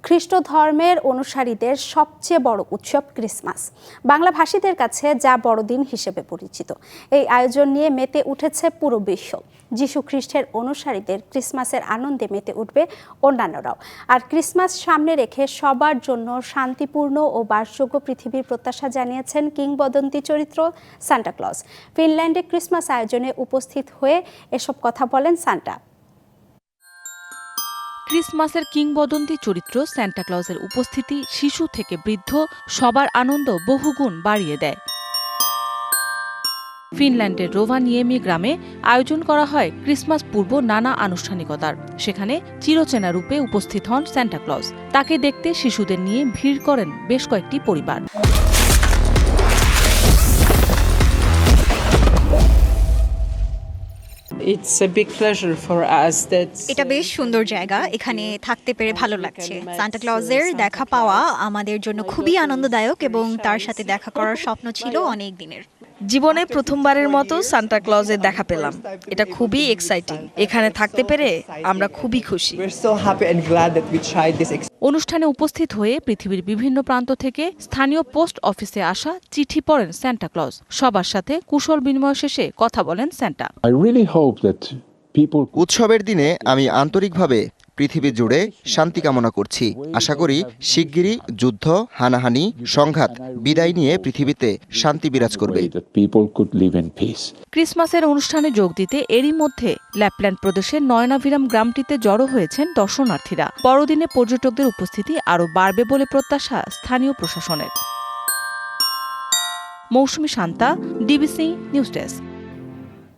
খ্রিস্ট ধর্মের অনুসারীদের সবচেয়ে বড় উৎসব ক্রিসমাস। বাংলা ভাষীদের কাছে যা বড়দিন হিসেবে পরিচিত। এই আয়োজন নিয়ে মেতে উঠেছে পুরো বিশ্ব। যিশু খ্রিস্টের অনুসারীদের ক্রিসমাসের আনন্দে মেতে উঠবে অন্যান্যরাও। আর ক্রিসমাস সামনে রেখে সবার জন্য শান্তিপূর্ণ ও বাসযোগ্য পৃথিবীর প্রত্যাশা জানিয়েছেন কিংবদন্তি চরিত্র সান্টা ক্লজ। ফিনল্যান্ডে ক্রিসমাস আয়োজনে উপস্থিত হয়ে এসব কথা বলেন সান্টা। ক্রিসমাসের কিংবদন্তি চরিত্র সান্টা ক্লজের উপস্থিতি শিশু থেকে বৃদ্ধ সবার আনন্দ বহুগুণ বাড়িয়ে দেয়। ফিনল্যান্ডের রোভানিয়েমি গ্রামে আয়োজন করা হয় ক্রিসমাস পূর্ব নানা আনুষ্ঠানিকতার। সেখানে চিরচেনা রূপে উপস্থিত হন সান্টা ক্লজ। তাকে দেখতে শিশুদের নিয়ে ভিড় করেন বেশ কয়েকটি পরিবার। এটা বেশ সুন্দর জায়গা, এখানে থাকতে পেরে ভালো লাগছে। সান্টা ক্লজের দেখা পাওয়া আমাদের জন্য খুবই আনন্দদায়ক এবং তার সাথে দেখা করার স্বপ্ন ছিল অনেক দিনের। জীবনে প্রথমবারের মতো সান্টা ক্লজের দেখা পেলাম। এটা খুবই এক্সাইটিং। এখানে থাকতে পেরে আমরা খুবই খুশি। অনুষ্ঠানে উপস্থিত হয়ে পৃথিবীর বিভিন্ন প্রান্ত থেকে স্থানীয় পোস্ট অফিসে আসা চিঠি পড়েন সান্টা ক্লজ। সবার সাথে কুশল বিনিময় শেষে কথা বলেন সান্টা। উৎসবের দিনে আমি আন্তরিকভাবে পৃথিবী জুড়ে শান্তি কামনা করছি। আশা করি শিগগিরই যুদ্ধ, হানাহানি, সংঘাত বিদায় নিয়ে পৃথিবীতে শান্তি বিরাজ করবে। ক্রিসমাসের অনুষ্ঠানে যোগ দিতে এরই মধ্যে ল্যাপল্যান্ড প্রদেশের নয়নাভিরাম গ্রামটিতে জড়ো হয়েছেন দর্শনার্থীরা। বড়দিনে পর্যটকদের উপস্থিতি আরও বাড়বে বলে প্রত্যাশা স্থানীয় প্রশাসনের। মৌসুমী শান্তা, ডিবিসি নিউজ ডেস্ক।